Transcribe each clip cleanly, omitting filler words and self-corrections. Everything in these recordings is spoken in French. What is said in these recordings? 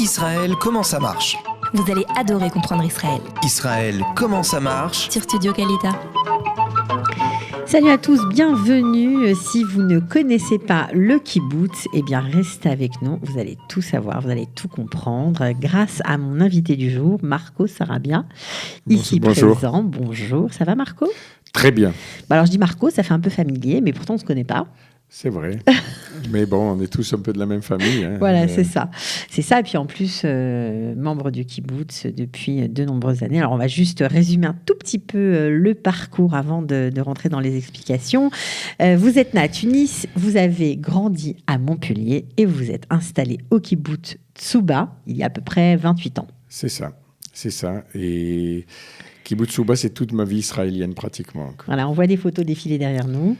Israël, comment ça marche? Vous allez adorer comprendre Israël. Israël, comment ça marche? Sur Studio Kalita. Salut à tous, bienvenue. Si vous ne connaissez pas le kibbutz, eh bien restez avec nous. Vous allez tout savoir, vous allez tout comprendre grâce à mon invité du jour, Marco Sarabia, ici présent. Bonjour, ça va Marco? Très bien. Alors je dis Marco, ça fait un peu familier, mais pourtant on ne se connaît pas. C'est vrai. Mais bon, on est tous un peu de la même famille. Hein. Voilà, c'est ça. C'est ça. Et puis en plus, membre du kibbutz depuis de nombreuses années. Alors on va juste résumer un tout petit peu le parcours avant de rentrer dans les explications. Vous êtes né à Tunis, vous avez grandi à Montpellier et vous êtes installé au kibbutz Tsouba il y a à peu près 28 ans. C'est ça. Et kibbutz Tsouba, c'est toute ma vie israélienne pratiquement. Voilà, on voit des photos défiler derrière nous.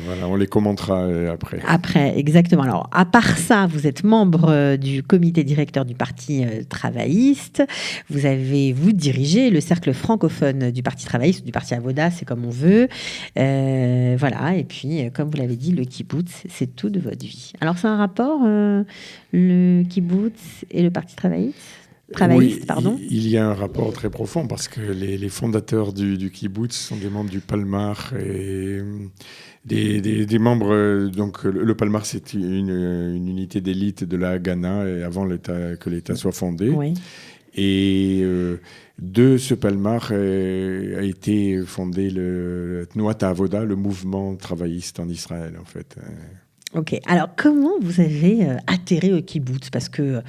Voilà, on les commentera après. Après, exactement. Alors, à part ça, vous êtes membre du comité directeur du Parti travailliste. Vous dirigez le cercle francophone du Parti travailliste, du Parti Avoda, c'est comme on veut. Voilà, et puis, comme vous l'avez dit, le kibbutz, c'est tout de votre vie. Alors, c'est un rapport, le kibbutz et le Parti travailliste? Oui, il y a un rapport très profond parce que les fondateurs du kibbutz sont des membres du Palmar et des membres. Donc, le Palmar, c'est une unité d'élite de la Haganah et avant que l'État soit fondé. Oui. Et de ce Palmar a été fondé le Tnuat HaAvoda, le mouvement travailliste en Israël, en fait. Ok, alors comment vous avez atterri au kibbutz? Parce qu'il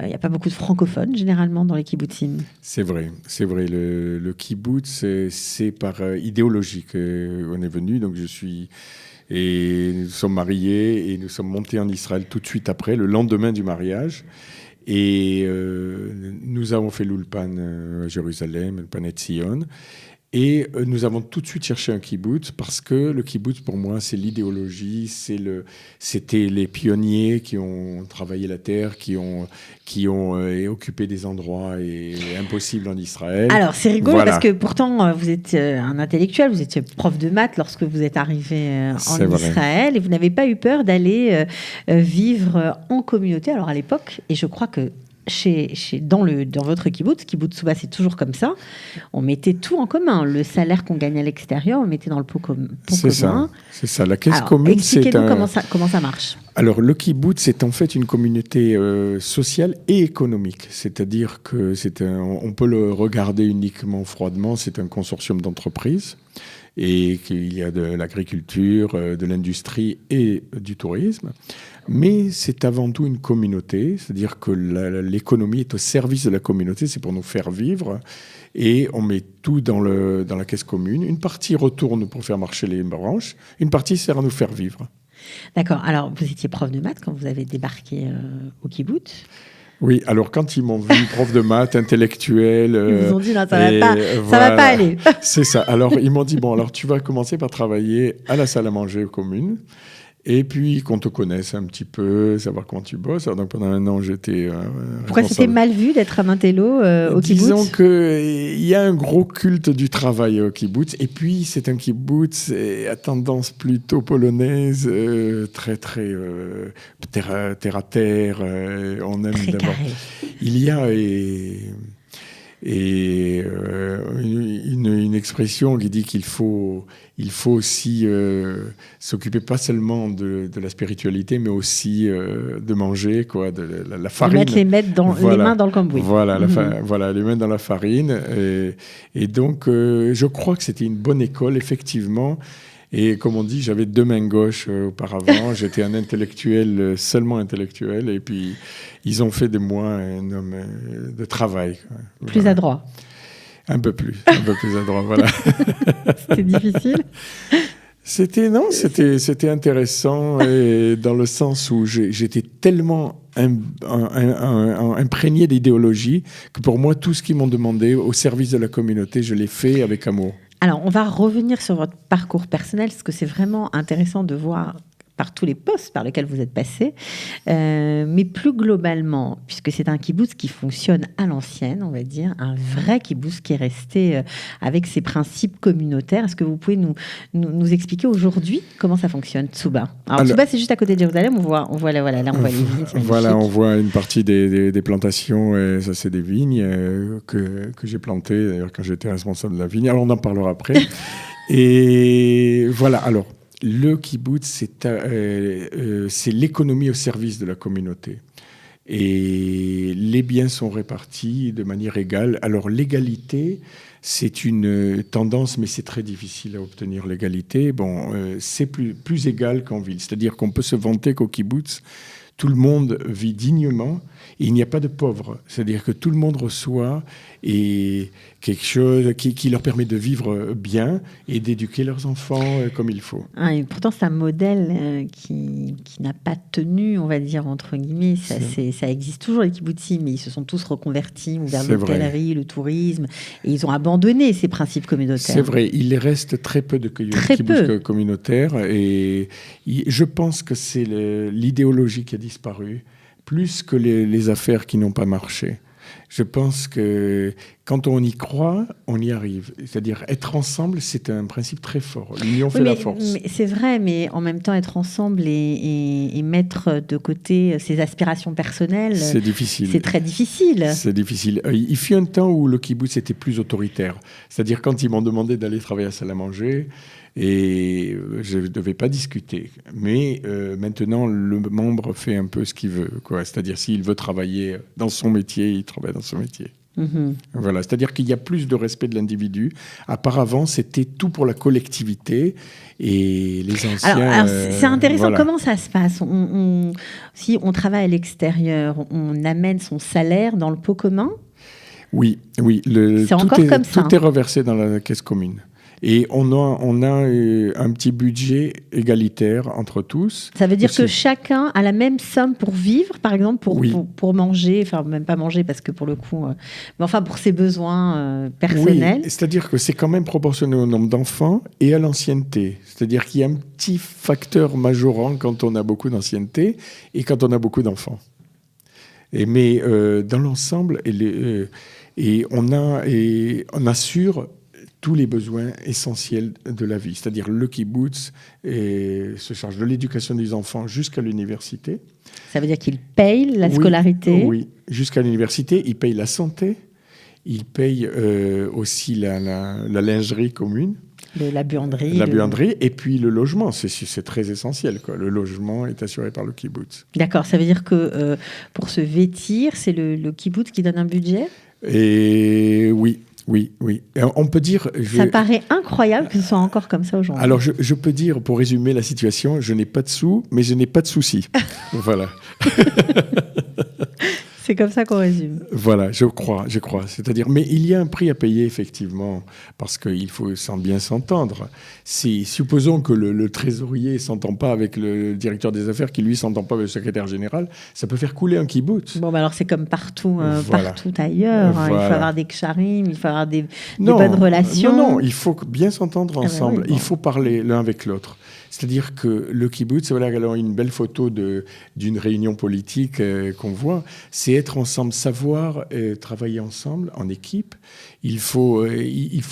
n'y a pas beaucoup de francophones généralement dans les kibbutzim. C'est vrai. Le kibbutz, c'est par idéologie qu'on est venu. Donc et nous sommes mariés et nous sommes montés en Israël tout de suite après, le lendemain du mariage. Et nous avons fait l'Ulpan à Jérusalem, l'Ulpan Etzion. Et nous avons tout de suite cherché un kibbutz parce que le kibbutz, pour moi, c'est l'idéologie, c'était les pionniers qui ont travaillé la terre, qui ont occupé des endroits impossibles en Israël. Alors, c'est rigolo parce que pourtant, vous êtes un intellectuel, vous étiez prof de maths lorsque vous êtes arrivé en Israël et vous n'avez pas eu peur d'aller vivre en communauté. Alors, à l'époque, et je crois que dans votre kibbutz Tsouba, c'est toujours comme ça. On mettait tout en commun. Le salaire qu'on gagnait à l'extérieur, on le mettait dans le pot commun. C'est ça. La caisse commune, expliquez-nous comment ça marche. Alors, le kibbutz, c'est en fait une communauté sociale et économique. C'est-à-dire que on peut le regarder uniquement froidement. C'est un consortium d'entreprises et qu'il y a de l'agriculture, de l'industrie et du tourisme. Mais c'est avant tout une communauté, c'est-à-dire que l'économie est au service de la communauté, c'est pour nous faire vivre, et on met tout dans la caisse commune. Une partie retourne pour faire marcher les branches, une partie sert à nous faire vivre. D'accord, alors vous étiez prof de maths quand vous avez débarqué au kibbutz? Oui, alors quand ils m'ont vu prof de maths, intellectuel... ils vous ont dit, non, ça va pas aller. C'est ça. Alors, ils m'ont dit, alors tu vas commencer par travailler à la salle à manger commune, et puis qu'on te connaisse un petit peu, savoir comment tu bosses. Alors, donc pendant un an, j'étais... Pourquoi c'était mal vu d'être un intello au kibbutz? Disons qu'il y a un gros culte du travail au kibbutz, et puis c'est un kibbutz à tendance plutôt polonaise, très, très terre à terre. On aime très d'abord... carré. Il y a... une expression qui dit qu'il faut aussi s'occuper pas seulement de la spiritualité, mais aussi de manger, quoi, de la farine. De mettre les mains dans le cambouis. Voilà, les mains dans la farine. Et donc, je crois que c'était une bonne école, effectivement. Et comme on dit, j'avais deux mains gauches auparavant. J'étais un intellectuel, seulement intellectuel. Et puis, ils ont fait de moi un homme de travail. Quoi. Plus adroit. Un peu plus adroit, voilà. C'était difficile? C'était intéressant, et dans le sens où j'étais tellement imprégné d'idéologie que pour moi, tout ce qu'ils m'ont demandé au service de la communauté, je l'ai fait avec amour. Alors, on va revenir sur votre parcours personnel, parce que c'est vraiment intéressant de voir par tous les postes par lesquels vous êtes passé. Mais plus globalement, puisque c'est un kibbutz qui fonctionne à l'ancienne, on va dire, un vrai kibbutz qui est resté avec ses principes communautaires, est-ce que vous pouvez nous expliquer aujourd'hui comment ça fonctionne, Tsuba? Alors Tsuba, c'est juste à côté de Jérusalem, on voit là, on voit les vignes. Voilà, on voit une partie des plantations, et ça c'est des vignes que j'ai plantées d'ailleurs quand j'étais responsable de la vigne. Alors on en parlera après. Et voilà, alors le kibbutz, c'est l'économie au service de la communauté. Et les biens sont répartis de manière égale. Alors l'égalité, c'est une tendance, mais c'est très difficile à obtenir l'égalité. Bon, c'est plus égal qu'en ville. C'est-à-dire qu'on peut se vanter qu'au kibbutz, tout le monde vit dignement et il n'y a pas de pauvres. C'est-à-dire que tout le monde reçoit et quelque chose qui leur permet de vivre bien et d'éduquer leurs enfants comme il faut. Et pourtant, c'est un modèle qui n'a pas tenu, on va dire, entre guillemets. Ça existe toujours, les kibbutzim, mais ils se sont tous reconvertis vers l'hôtellerie, le tourisme, et ils ont abandonné ces principes communautaires. C'est vrai, il reste très peu de kibbutz communautaires, et je pense que c'est l'idéologie qui a disparu, plus que les affaires qui n'ont pas marché. Je pense que quand on y croit, on y arrive. C'est-à-dire être ensemble, c'est un principe très fort. L'union fait la force. Mais c'est vrai, mais en même temps, être ensemble et mettre de côté ses aspirations personnelles, c'est difficile. C'est très difficile. C'est difficile. Il fut un temps où le kibbutz était plus autoritaire. C'est-à-dire quand ils m'ont demandé d'aller travailler à salle à manger, et je ne devais pas discuter. Mais maintenant, le membre fait un peu ce qu'il veut, quoi. C'est-à-dire, s'il veut travailler dans son métier, il travaille dans son métier. Mm-hmm. Voilà. C'est-à-dire qu'il y a plus de respect de l'individu. Auparavant, c'était tout pour la collectivité. Et les anciens... Alors c'est intéressant. Voilà. Comment ça se passe? Si on travaille à l'extérieur, on amène son salaire dans le pot commun? Oui. C'est encore comme ça. Tout est reversé dans la caisse commune. Et on a un petit budget égalitaire entre tous. Ça veut dire que chacun a la même somme pour vivre, par exemple, pour manger, enfin même pas manger parce que pour le coup, mais enfin pour ses besoins personnels. Oui, c'est-à-dire que c'est quand même proportionné au nombre d'enfants et à l'ancienneté. C'est-à-dire qu'il y a un petit facteur majorant quand on a beaucoup d'ancienneté et quand on a beaucoup d'enfants. Mais dans l'ensemble, on assure tous les besoins essentiels de la vie. C'est-à-dire le kibbutz se charge de l'éducation des enfants jusqu'à l'université. Ça veut dire qu'il paye la scolarité? Oui, jusqu'à l'université. Il paye la santé. Il paye aussi la lingerie commune. La buanderie. La buanderie. Et puis le logement. C'est très essentiel, quoi. Le logement est assuré par le kibbutz. D'accord. Ça veut dire que pour se vêtir, c'est le kibbutz qui donne un budget? Et oui. On peut dire... Ça paraît incroyable que ce soit encore comme ça aujourd'hui. Alors, je peux dire, pour résumer la situation, je n'ai pas de sous, mais je n'ai pas de soucis. Voilà. C'est comme ça qu'on résume. Voilà, je crois. C'est-à-dire, mais il y a un prix à payer, effectivement, parce qu'il faut bien s'entendre. Supposons que le trésorier ne s'entend pas avec le directeur des affaires, qui lui ne s'entend pas avec le secrétaire général, ça peut faire couler un kibbutz. Bon, alors c'est comme partout ailleurs. Voilà. Il faut avoir des ksharim, il faut avoir des bonnes relations. Non, il faut bien s'entendre ensemble. Il faut parler l'un avec l'autre. C'est-à-dire que le kibbutz, voilà, alors une belle photo d'une réunion politique qu'on voit, c'est être ensemble, savoir travailler ensemble, en équipe. Il faut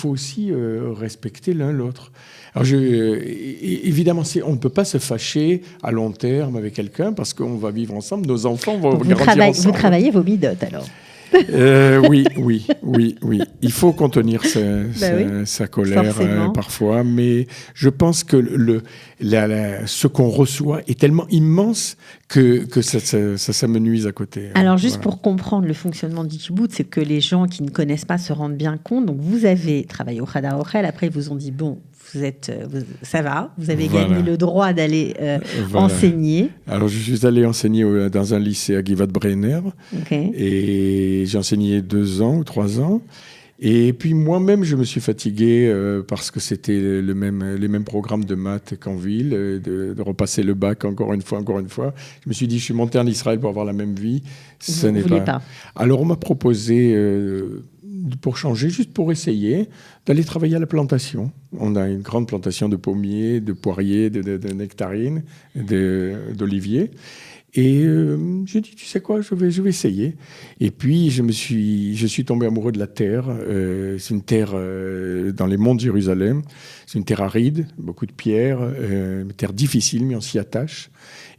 aussi respecter l'un l'autre. Alors évidemment, on ne peut pas se fâcher à long terme avec quelqu'un parce qu'on va vivre ensemble, nos enfants vont grandir ensemble. Vous travaillez vos midotes alors? Oui. Il faut contenir sa colère parfois, mais je pense que ce qu'on reçoit est tellement immense que ça s'amenuise à côté. Alors juste pour comprendre le fonctionnement du kibbutz, c'est que les gens qui ne connaissent pas se rendent bien compte. Donc vous avez travaillé au Chada Ochel, après ils vous ont dit bon, ça va, vous avez gagné le droit d'aller enseigner. Alors je suis allé enseigner dans un lycée à Givat Brenner, et j'ai enseigné 2 ans ou 3 ans. Et puis moi-même, je me suis fatigué parce que c'était les mêmes programmes de maths qu'en ville, de repasser le bac encore une fois. Je me suis dit, je suis monté en Israël pour avoir la même vie. Vous ne voulez pas. Alors on m'a proposé pour changer, juste pour essayer, d'aller travailler à la plantation. On a une grande plantation de pommiers, de poiriers, de nectarines, d'oliviers. Et j'ai dit, tu sais quoi, je vais essayer. Et puis, je suis tombé amoureux de la terre. C'est une terre dans les monts de Jérusalem. C'est une terre aride, beaucoup de pierres, une terre difficile, mais on s'y attache.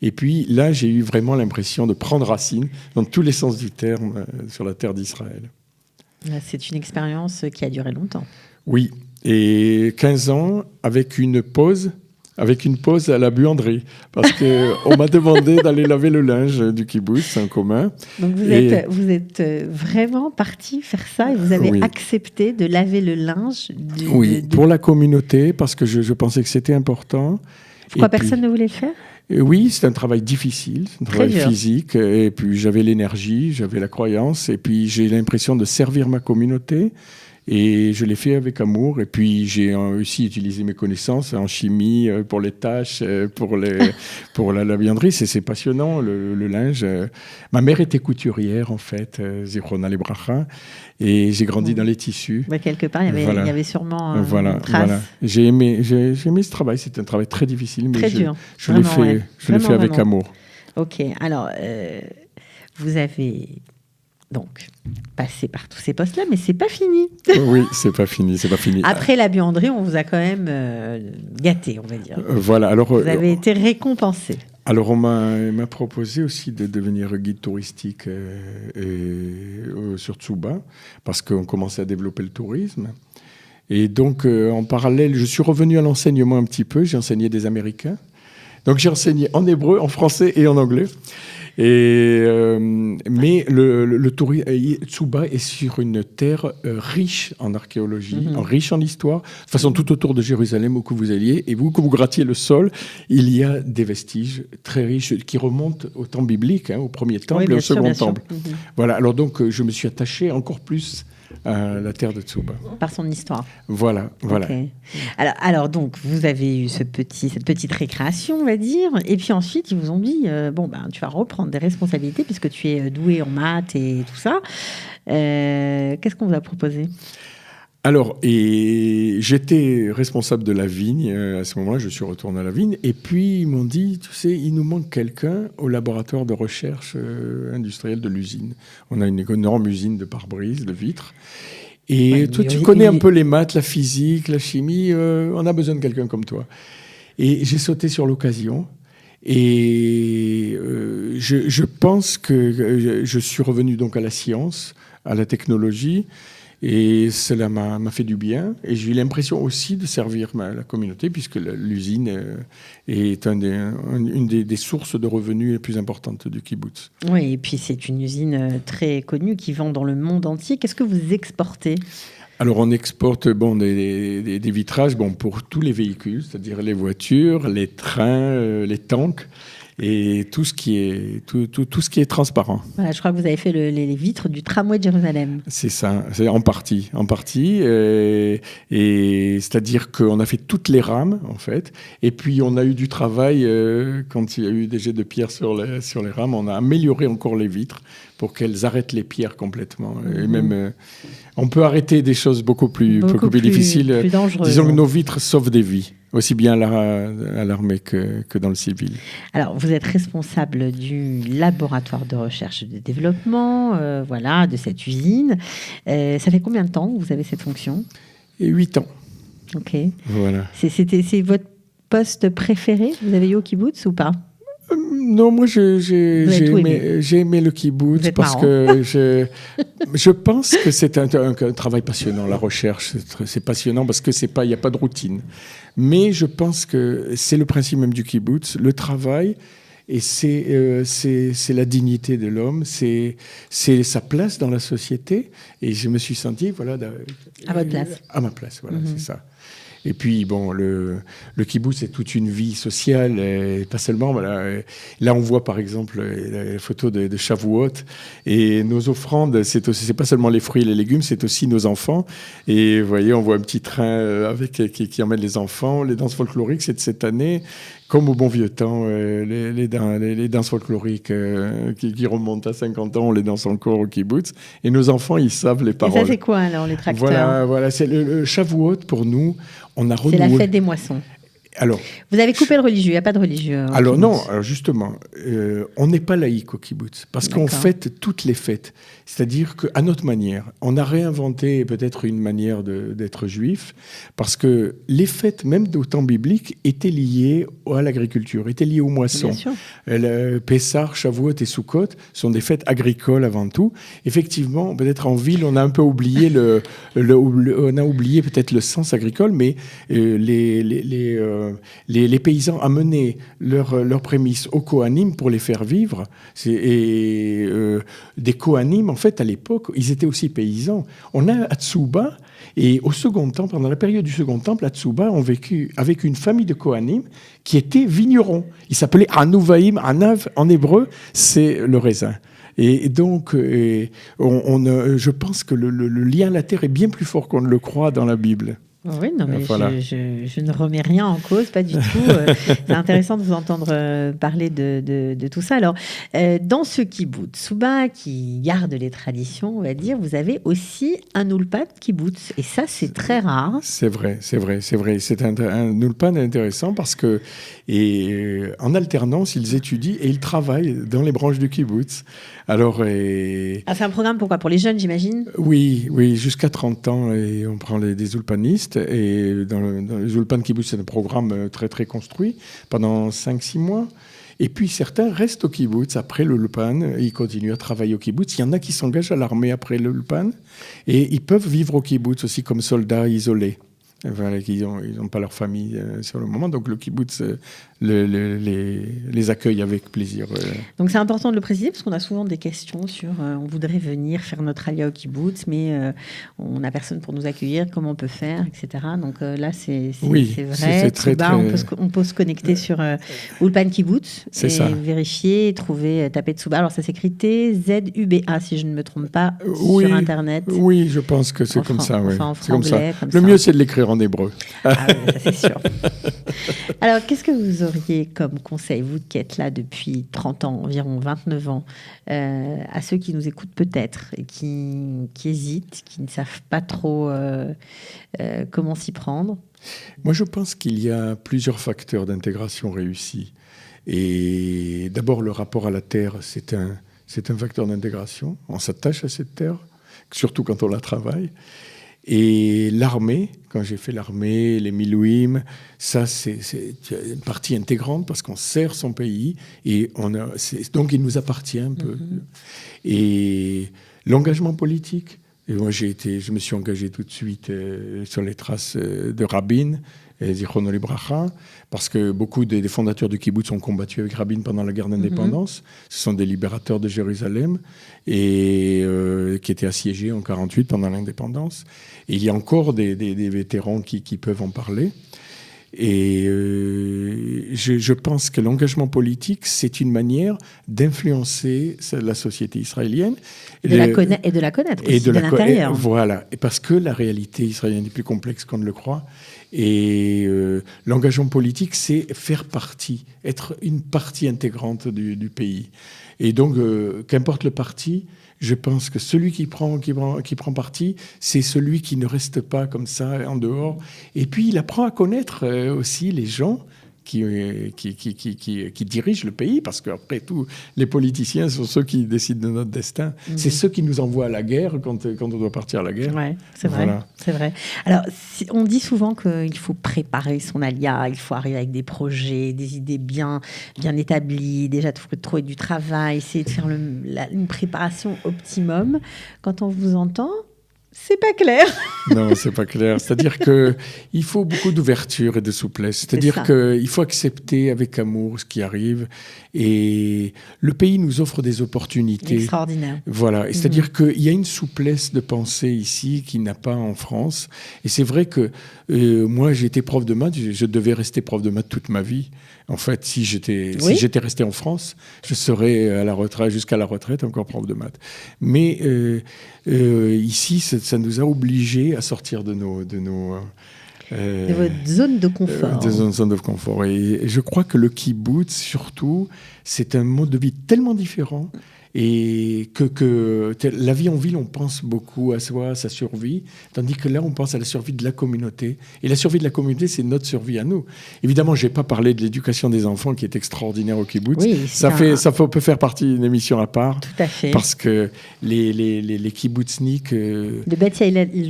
Et puis là, j'ai eu vraiment l'impression de prendre racine dans tous les sens du terme sur la terre d'Israël. C'est une expérience qui a duré longtemps. Oui, et 15 ans avec une pause à la buanderie, parce qu'on m'a demandé d'aller laver le linge du kibbutz en commun. Donc vous êtes vraiment parti faire ça et vous avez accepté de laver le linge pour la communauté, parce que je pensais que c'était important. Pourquoi personne ne voulait le faire ? Oui, c'est un travail difficile, un travail physique, et puis j'avais l'énergie, j'avais la croyance, et puis j'ai l'impression de servir ma communauté. Et je l'ai fait avec amour. Et puis, j'ai aussi utilisé mes connaissances en chimie pour les tâches, pour la vianderie. C'est passionnant, le linge. Ma mère était couturière, en fait, Zichrona Lebracha. Et j'ai grandi dans les tissus. Bah, quelque part, il y avait sûrement une trace. Voilà. J'ai aimé ce travail. C'était un travail très difficile, mais je l'ai fait avec amour. Ok. Alors, vous avez... donc, passé par tous ces postes-là, mais c'est pas fini. Oui, c'est pas fini. Après la buanderie, on vous a quand même gâté, on va dire. Voilà. Alors, vous avez été récompensé. Alors, on m'a proposé aussi de devenir guide touristique sur Tsuba, parce qu'on commençait à développer le tourisme. Et donc, en parallèle, je suis revenu à l'enseignement un petit peu. J'ai enseigné des Américains. Donc, j'ai enseigné en hébreu, en français et en anglais. Mais le Tsuba est sur une terre riche en archéologie, riche en histoire. De toute façon, tout autour de Jérusalem, où que vous alliez, et que vous grattiez le sol, il y a des vestiges très riches qui remontent au temps biblique, au premier temple et au second temple. Voilà. Alors donc, je me suis attaché encore plus à la terre de Tsuba. Par son histoire. Voilà. Okay. Alors donc, vous avez eu cette petite récréation, on va dire, et puis ensuite, ils vous ont dit, tu vas reprendre des responsabilités puisque tu es doué en maths et tout ça. Qu'est-ce qu'on vous a proposé ? Alors, j'étais responsable de la vigne. À ce moment-là, je suis retourné à la vigne. Et puis, ils m'ont dit, tu sais, il nous manque quelqu'un au laboratoire de recherche industrielle de l'usine. On a une énorme usine de pare-brise, de vitres. Et toi, tu connais un peu les maths, la physique, la chimie. On a besoin de quelqu'un comme toi. Et j'ai sauté sur l'occasion. Et je pense que je suis revenu donc à la science, à la technologie. Et cela m'a fait du bien. Et j'ai eu l'impression aussi de servir la communauté, puisque l'usine est une des sources de revenus les plus importantes du kibbutz. Oui, et puis c'est une usine très connue qui vend dans le monde entier. Qu'est-ce que vous exportez ? Alors, on exporte des vitrages pour tous les véhicules, c'est-à-dire les voitures, les trains, les tanks. Et tout ce qui est transparent. Voilà, je crois que vous avez fait les vitres du tramway de Jérusalem. C'est ça, c'est en partie. Et c'est-à-dire qu'on a fait toutes les rames, en fait. Et puis, on a eu du travail, quand il y a eu des jets de pierre sur les rames, on a amélioré encore les vitres pour qu'elles arrêtent les pierres complètement. Et même, on peut arrêter des choses beaucoup plus difficiles. Plus dangereuses. Disons que nos vitres sauvent des vies, aussi bien à l'armée que dans le civil. Alors, vous êtes responsable du laboratoire de recherche et de développement, de cette usine. Ça fait combien de temps que vous avez cette fonction ? 8 ans. Ok. Voilà. C'est votre poste préféré que vous avez eu au kibbutz ou pas ? Non, moi j'ai aimé le kibbutz parce que je pense que c'est un travail passionnant, la recherche. C'est passionnant parce que il n'y a pas de routine. Mais je pense que c'est le principe même du kibbutz, le travail, et c'est la dignité de l'homme, c'est sa place dans la société. Et je me suis senti à votre place. À ma place, voilà, c'est ça. Et puis, le kibbutz, c'est toute une vie sociale, et pas seulement. Voilà. Là, on voit, par exemple, la photo de Shavuot. Et nos offrandes, c'est pas seulement les fruits et les légumes, c'est aussi nos enfants. Et vous voyez, on voit un petit train qui emmène les enfants. Les danses folkloriques, c'est de cette année. comme au bon vieux temps, les danses folkloriques qui remontent à 50 ans, on les danse encore au kibbutz. Et nos enfants, ils savent les Et paroles. ça, c'est quoi alors, les tracteurs? Voilà, c'est le Shavuot pour nous. On a renoué. C'est la fête des moissons. Alors, Vous avez coupé le religieux, il n'y a pas de religieux. au alors kibbutz. non, alors justement, on n'est pas laïque au kibbutz, parce qu'on D'accord. fête toutes les fêtes. C'est-à-dire qu'à notre manière, on a réinventé peut-être une manière d'être juif, parce que les fêtes, même au temps biblique, étaient liées à l'agriculture, étaient liées aux moissons. Bien sûr. Pessah, Shavuot et Sukkot sont des fêtes agricoles avant tout. Effectivement, peut-être en ville, on a un peu oublié on a oublié peut-être le sens agricole, mais les paysans amenaient leurs prémices aux Kohanim pour les faire vivre. Des Kohanim, en fait, à l'époque, ils étaient aussi paysans. On a Hatsuba, et au Second Temple, pendant la période du Second Temple, Hatsuba ont vécu avec une famille de Kohanim qui étaient vignerons. Ils s'appelaient Anuvaim. Anav, en hébreu, c'est le raisin. Et donc, je pense que le lien à la terre est bien plus fort qu'on ne le croit dans la Bible. Oui, non, mais Voilà. je ne remets rien en cause, pas du tout. C'est intéressant de vous entendre parler de tout ça. Alors, dans ce kibbutz, Souba, qui garde les traditions, on va dire, vous avez aussi un ulpan kibbutz. Et ça, c'est très rare. C'est vrai. C'est un ulpan intéressant parce que, en alternance, ils étudient et ils travaillent dans les branches du kibbutz. Alors, Ah, c'est un programme, pourquoi? Pour les jeunes, j'imagine? oui, jusqu'à 30 ans, et on prend des ulpanistes. Et dans les ulpan kibbutz, c'est un programme très, très construit pendant 5-6 mois. Et puis, certains restent au kibbutz après le ulpan. Ils continuent à travailler au kibbutz. Il y en a qui s'engagent à l'armée après le ulpan. Et ils peuvent vivre au kibbutz aussi comme soldats isolés. Voilà, ils n'ont pas leur famille sur le moment. Donc, le kibbutz les accueille avec plaisir. Donc c'est important de le préciser parce qu'on a souvent des questions sur on voudrait venir faire notre alia au kibbutz, mais on n'a personne pour nous accueillir, comment on peut faire, etc. Donc là, c'est Oui, vrai. c'est très, Tsuba, très- on peut se connecter sur Ulpan Kibbutz C'est et ça. vérifier, trouver, taper Tsuba. Alors ça s'écrit Tzuba, si je ne me trompe pas, Oui, sur Internet. Oui, je pense que c'est En comme fran- ça. Ouais. enfin, en C'est comme ça. franglais, comme Le ça. mieux, c'est de l'écrire en hébreu. Ah oui, ça c'est sûr. Alors, qu'est-ce que vous auriez comme conseil, vous qui êtes là depuis 30 ans, environ 29 ans, à ceux qui nous écoutent peut-être et qui hésitent, qui ne savent pas trop comment s'y prendre? Moi, je pense qu'il y a plusieurs facteurs d'intégration réussie. Et d'abord, le rapport à la terre, c'est un facteur d'intégration. On s'attache à cette terre, surtout quand on la travaille. Et l'armée, quand j'ai fait l'armée, les Milouim, ça, c'est une partie intégrante parce qu'on sert son pays et donc il nous appartient un peu. Et l'engagement politique, et moi je me suis engagé tout de suite sur les traces de Rabin, Zichrono Libracha, parce que beaucoup des fondateurs du kibbutz ont combattu avec Rabin pendant la guerre d'indépendance. Ce sont des libérateurs de Jérusalem et qui étaient assiégés en 1948 pendant l'indépendance. Et il y a encore des vétérans qui peuvent en parler. Et je pense que l'engagement politique, c'est une manière d'influencer la société israélienne. Et de la connaître aussi de l'intérieur. Voilà, et parce que la réalité israélienne est plus complexe qu'on ne le croit. Et l'engagement politique, c'est faire partie, être une partie intégrante du pays. Et donc, qu'importe le parti, je pense que celui qui prend parti, c'est celui qui ne reste pas comme ça en dehors. Et puis, il apprend à connaître aussi les gens qui dirigent le pays, parce qu'après tout, les politiciens sont ceux qui décident de notre destin. C'est ceux qui nous envoient à la guerre quand on doit partir à la guerre. Ouais, c'est vrai, Voilà. c'est vrai. Alors, on dit souvent qu'il faut préparer son alia, il faut arriver avec des projets, des idées bien établies, déjà trouver du travail, essayer de faire une préparation optimum. Quand on vous entend, c'est pas clair. Non, c'est pas clair. C'est-à-dire qu'il faut beaucoup d'ouverture et de souplesse. C'est-à-dire qu'il faut accepter avec amour ce qui arrive. Et le pays nous offre des opportunités. Extraordinaire. Voilà. Et c'est-à-dire qu'il y a une souplesse de pensée ici qu'il n'a pas en France. Et c'est vrai que moi, j'ai été prof de maths. Je devais rester prof de maths toute ma vie. En fait, si j'étais resté en France, je serais à la retraite, jusqu'à la retraite, encore prof de maths. Mais ici, ça nous a obligés à sortir de De votre zone de confort. De zone de confort. Et je crois que le kibbutz, surtout, c'est un mode de vie tellement différent. Et la vie en ville, on pense beaucoup à soi, à sa survie, tandis que là, on pense à la survie de la communauté. Et la survie de la communauté, c'est notre survie à nous. Évidemment, je n'ai pas parlé de l'éducation des enfants, qui est extraordinaire au kibbutz. Oui, peut faire partie d'une émission à part. Tout à fait. Parce que les kibbutzniks... Le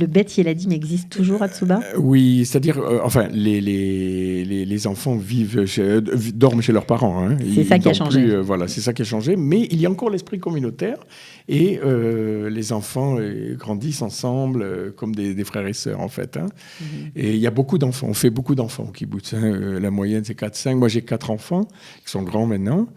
Bet Yeladim existe toujours à Tsuba? Oui, c'est-à-dire, les enfants dorment chez leurs parents. Hein. C'est ça qui a changé. Voilà, c'est ça qui a changé. Mais il y a encore l'esprit communautaire et les enfants grandissent ensemble comme des frères et sœurs, en fait. Hein. Et il y a beaucoup d'enfants. On fait beaucoup d'enfants au kibbutz. Hein. La moyenne, c'est 4-5. Moi, j'ai 4 enfants qui sont grands maintenant.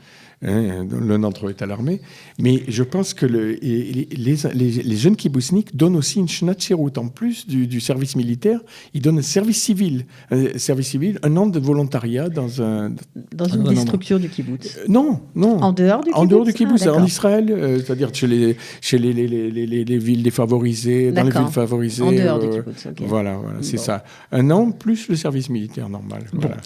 Hein, l'un d'entre eux est à l'armée. Mais je pense que les jeunes kibbutzniks donnent aussi une shnat shirut. En plus du service militaire, ils donnent un service civil. Un an de volontariat dans une des structures du kibbutz. Non. En dehors du kibbutz? En dehors du kibbutz, en Israël, c'est-à-dire chez les villes défavorisées, dans les villes favorisées. En dehors du kibbutz, ok. Voilà, c'est ça. Un an plus le service militaire normal. Bon. Voilà.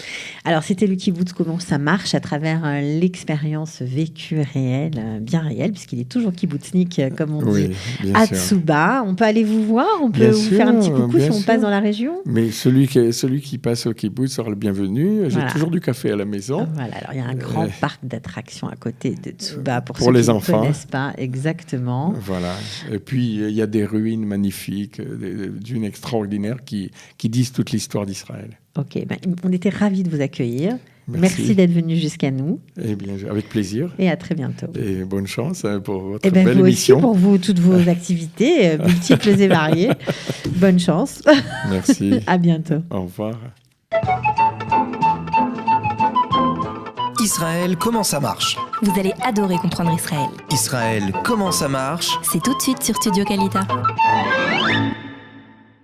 Alors, c'était le kibbutz, comment ça marche à travers l'expérience vécue réelle, bien réelle, puisqu'il est toujours kibbutznik, comme on dit, à Tsuba. On peut aller vous voir, on peut vous faire un petit coucou si on passe dans la région. Mais celui qui passe au kibbutz sera le bienvenu. J'ai toujours du café à la maison. Voilà, alors il y a un grand parc d'attractions à côté de Tsuba pour les ceux qui enfants. Ne connaissent pas exactement. Voilà. Et puis il y a des ruines magnifiques, d'une extraordinaire qui disent toute l'histoire d'Israël. Ok, on était ravis de vous accueillir. Merci d'être venu jusqu'à nous. Eh bien, avec plaisir. Et à très bientôt. Et bonne chance pour votre belle vous émission. Aussi pour vous, toutes vos activités multiples et variées. Bonne chance. Merci. À bientôt. Au revoir. Israël, comment ça marche? Vous allez adorer comprendre Israël. Israël, comment ça marche? C'est tout de suite sur Studio Kalita.